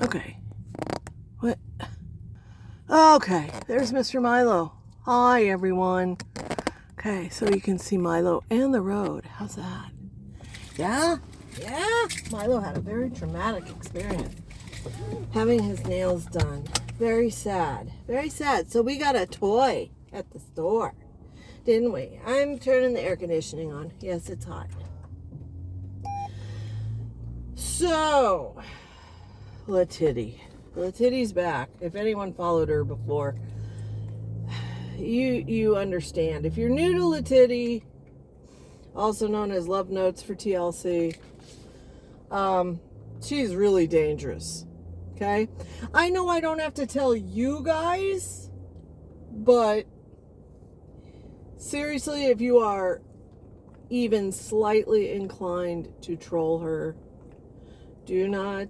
Okay. What? Okay, there's Mr. Milo. Hi, everyone. Okay, so you can see Milo and the road. How's that? Yeah? Yeah? Milo had a very traumatic experience having his nails done. Very sad. Very sad. So we got a toy at the store, didn't we? I'm turning the air conditioning on. Yes, it's hot. So, Letiddy. Letiddy's back. If anyone followed her before, you understand. If you're new to Letiddy, also known as Love Notes for TLC, she's really dangerous. Okay? I know I don't have to tell you guys, but seriously, if you are even slightly inclined to troll her, do not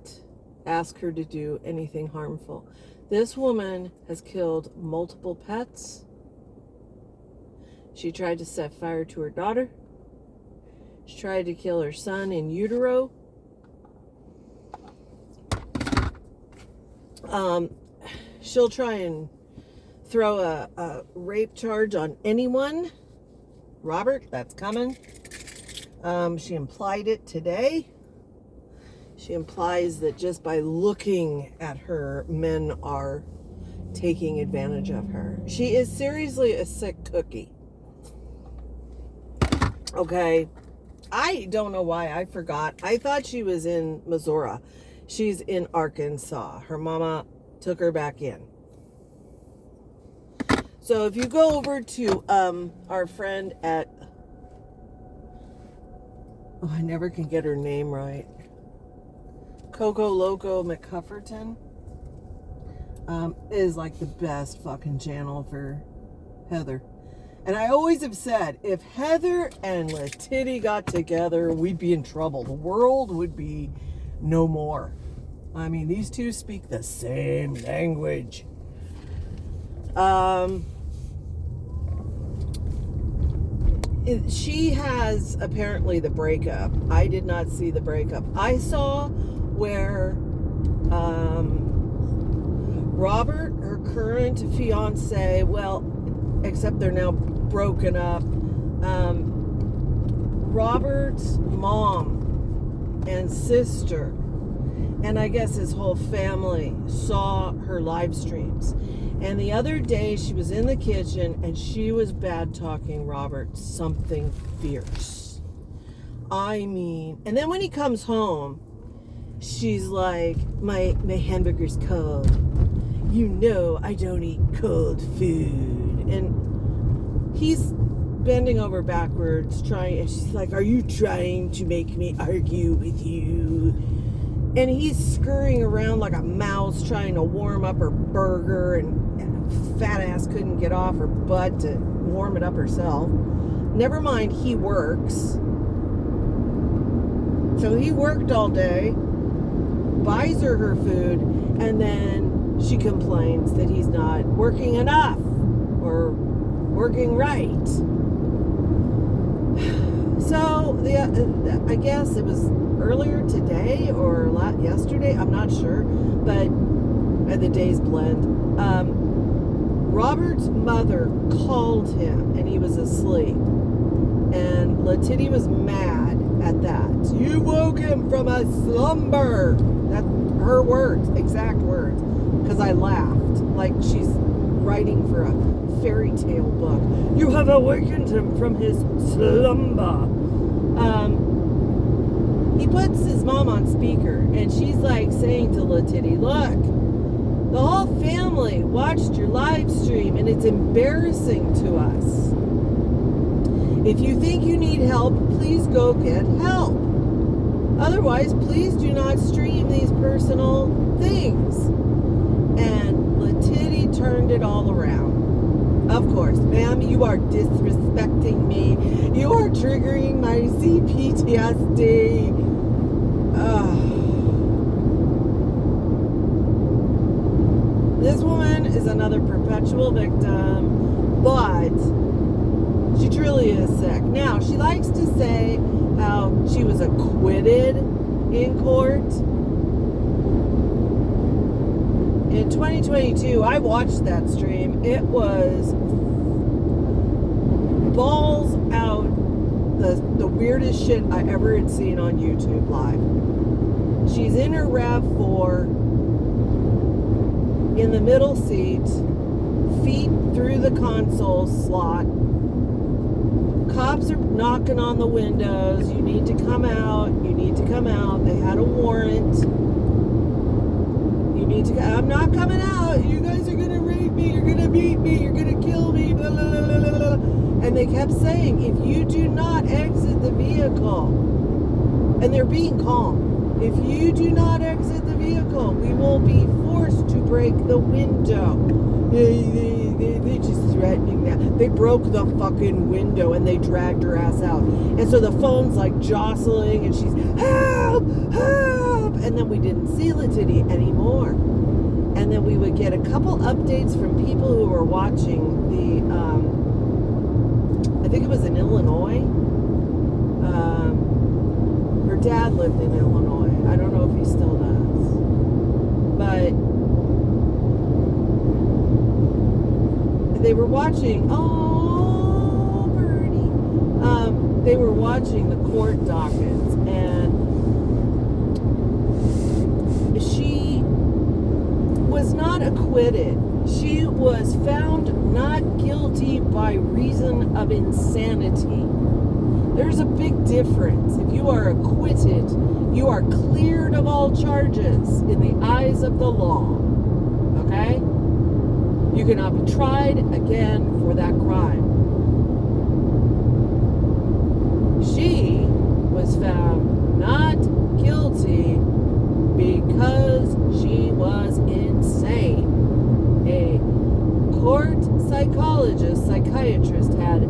ask her to do anything harmful. This woman has killed multiple pets. She tried to set fire to her daughter. She tried to kill her son in utero. She'll try and throw a rape charge on anyone. Robert, that's coming. She implied it today. She implies that just by looking at her, men are taking advantage of her. She is seriously a sick cookie. Okay. I don't know why I forgot. I thought she was in Missouri. She's in Arkansas. Her mama took her back in. So if you go over to our friend at... Oh, I never can get her name right. Coco Loco McCufferton is like the best fucking channel for Heather. And I always have said, if Heather and Letiddy got together, we'd be in trouble. The world would be no more. I mean, these two speak the same language. She has apparently the breakup. I did not see the breakup. I saw where Robert, her current fiance, well, except they're now broken up, Robert's mom and sister, and I guess his whole family, saw her live streams. And the other day she was in the kitchen and she was bad talking Robert something fierce. I mean, and then when he comes home, she's like, my hamburger's cold. You know I don't eat cold food. And he's bending over backwards trying, and she's like, are you trying to make me argue with you? And he's scurrying around like a mouse trying to warm up her burger, and fat ass couldn't get off her butt to warm it up herself. Never mind, he works. So he worked all day, buys her food, and then she complains that he's not working enough or working right. So I guess it was earlier today or yesterday, I'm not sure, but the days blend. Robert's mother called him and he was asleep, and Letiddy was mad at that. You woke him from a slumber. That's her words, exact words, because I laughed like she's writing for a fairy tale book. You have awakened him from his slumber. He puts his mom on speaker, and she's like saying to Letiddy, look, the whole family watched your live stream, and it's embarrassing to us. If you think you need help, please go get help. Otherwise, please do not stream these personal things. And Letiddy turned it all around. Of course, ma'am, you are disrespecting me. You are triggering my CPTSD. This woman is another perpetual victim, but she truly is sick. Now, she likes to say how she was acquitted in court. in 2022, I watched that stream. It was balls out, the weirdest shit I ever had seen on YouTube live. She's in her RAV4, in the middle seat, feet through the console slot. Cops are knocking on the windows. You need to come out. You need to come out. They had a warrant. You need to. I'm not coming out. You guys are gonna rape me. You're gonna beat me. You're gonna kill me. Blah, blah, blah, blah, blah. And they kept saying, if you do not exit the vehicle, and they're being calm, if you do not exit the vehicle, we will be forced to break the window. They just threatening that. They broke the fucking window and they dragged her ass out. And so the phone's like jostling and she's, help, help. And then we didn't see Letiddy anymore. And then we would get a couple updates from people who were watching the, I think it was in Illinois. Her dad lived in Illinois. I don't know if he still does. But they were watching, oh, birdie. They were watching the court dockets, and she was not acquitted. She was found not guilty by reason of insanity. There's a big difference. If you are acquitted, you are cleared of all charges in the eyes of the law. Okay? You cannot be tried again for that crime. She was found not guilty because she was insane. A court psychiatrist had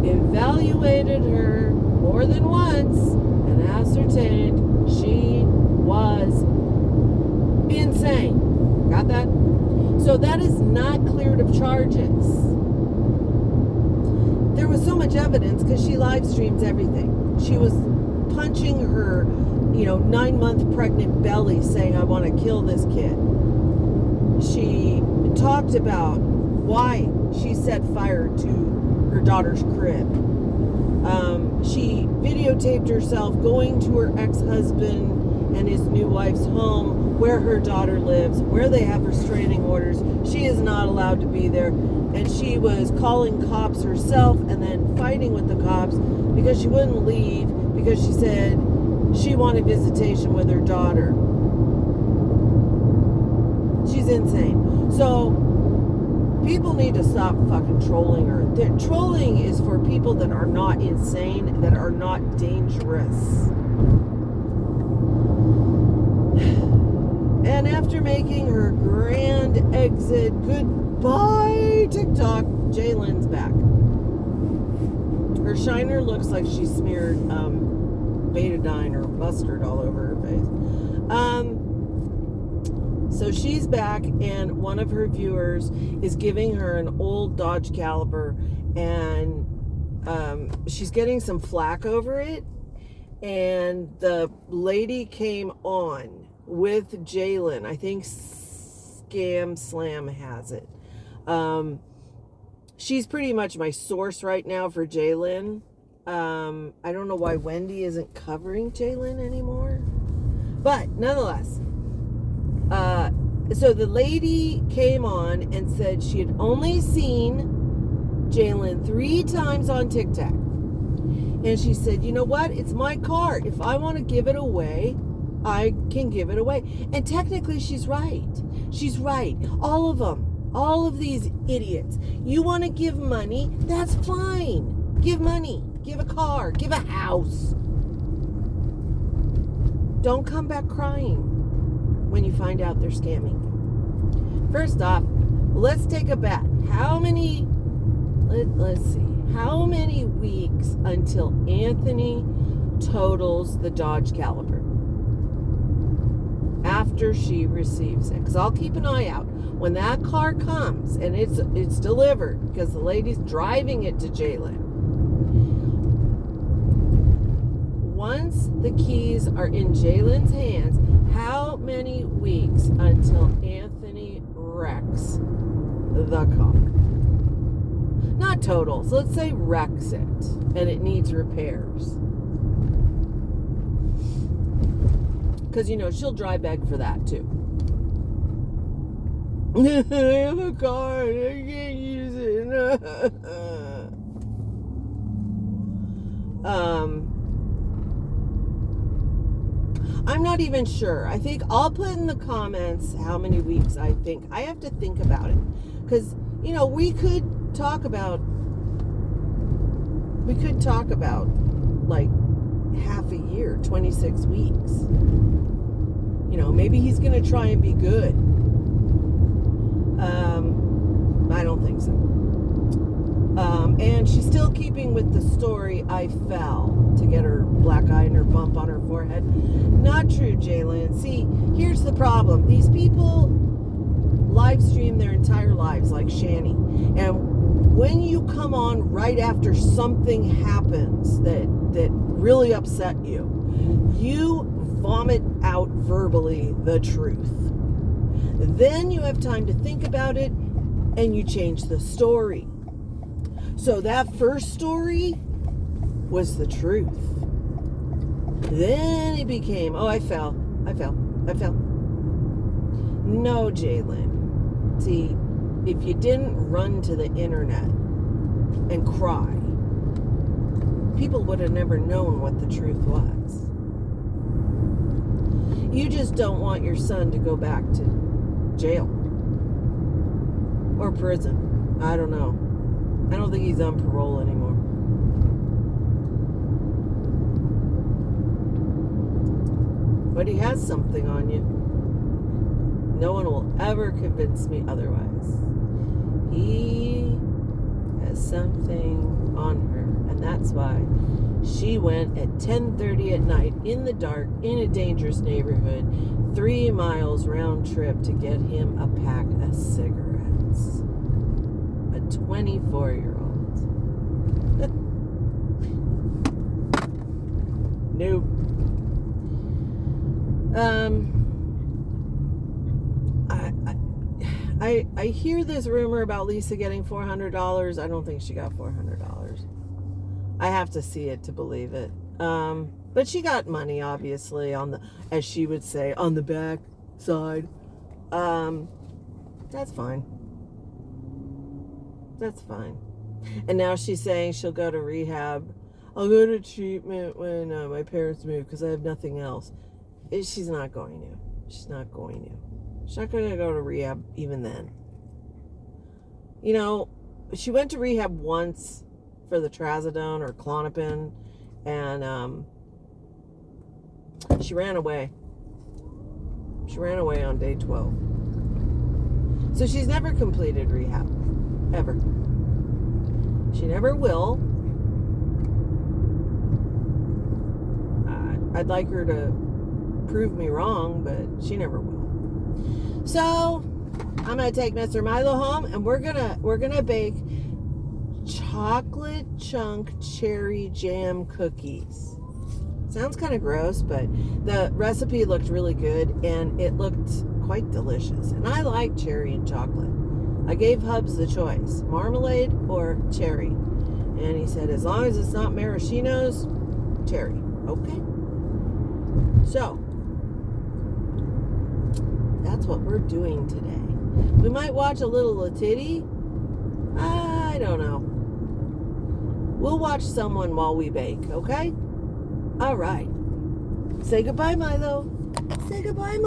evaluated her more than once and ascertained she was insane. Got that? So that is not cleared of charges. There was so much evidence because she live streams everything. She was punching her, 9-month pregnant belly saying, I want to kill this kid. She talked about why she set fire to her daughter's crib. She videotaped herself going to her ex-husband and his new wife's home where her daughter lives, where they have restraining orders. She is not allowed to be there. And she was calling cops herself and then fighting with the cops because she wouldn't leave because she said she wanted visitation with her daughter. She's insane. So people need to stop fucking trolling her. Trolling is for people that are not insane, that are not dangerous. And after making her grand exit, goodbye TikTok, Jaylen's back. Her shiner looks like she smeared betadine or mustard all over her face. So she's back, and one of her viewers is giving her an old Dodge Caliber, and she's getting some flack over it. And the lady came on with Jaylen. I think Scam Slam has it. She's pretty much my source right now for Jaylen. I don't know why Wendy isn't covering Jaylen anymore. But nonetheless, so the lady came on and said she had only seen Jaylen 3 times on TikTok. And she said, you know what? It's my car. If I want to give it away, I can give it away. And technically, she's right. She's right. All of them. All of these idiots. You want to give money? That's fine. Give money. Give a car. Give a house. Don't come back crying when you find out they're scamming. First off, let's take a bet. Let's see. How many weeks until Anthony totals the Dodge Caliber? After she receives it. Because I'll keep an eye out. When that car comes and it's delivered, because the lady's driving it to Jaylen. Once the keys are in Jaylen's hands, how many weeks until Anthony wrecks the car. Not total. So let's say wrecks it and it needs repairs. Because, she'll dry beg for that too. I have a car and I can't use it. I'm not even sure. I think I'll put in the comments how many weeks I think. I have to think about it. Because, we could talk about like half a year, 26 weeks. Maybe he's going to try and be good. I don't think so. And she's still keeping with the story, I fell to get her black eye and her bump on her forehead. Not true, Jaylen. See, here's the problem. These people live stream their entire lives like Shani. And when you come on right after something happens that really upset you, you vomit out verbally the truth. Then you have time to think about it and you change the story. So that first story was the truth. Then it became, I fell. No, Jaylen. See, if you didn't run to the internet and cry, people would have never known what the truth was. You just don't want your son to go back to jail or prison. I don't know. I don't think he's on parole anymore. But he has something on you. No one will ever convince me otherwise. He has something on her. And that's why she went at 10:30 at night in the dark in a dangerous neighborhood, 3 miles round trip to get him a pack of cigarettes. A 24-year-old. Nope. I hear this rumor about Lisa getting $400. I don't think she got $400. I have to see it to believe it. But she got money, obviously, on the, as she would say, on the back side. That's fine. That's fine. And now she's saying she'll go to rehab. I'll go to treatment when my parents move because I have nothing else. She's not going to. She's not going to. She's not going to go to rehab even then. She went to rehab once for the trazodone or Klonopin, and she ran away. She ran away on day 12. So she's never completed rehab. Ever. She never will. I'd like her to prove me wrong, but she never will. So I'm gonna take Mr. Milo home, and we're gonna bake chocolate chunk cherry jam cookies. Sounds kind of gross, but the recipe looked really good and it looked quite delicious. And I like cherry and chocolate. I gave Hubs the choice, marmalade or cherry. And he said, as long as it's not maraschino's, cherry. Okay. So, that's what we're doing today. We might watch a little Letiddy. I don't know. We'll watch someone while we bake, okay? All right. Say goodbye, Milo. Say goodbye, Milo.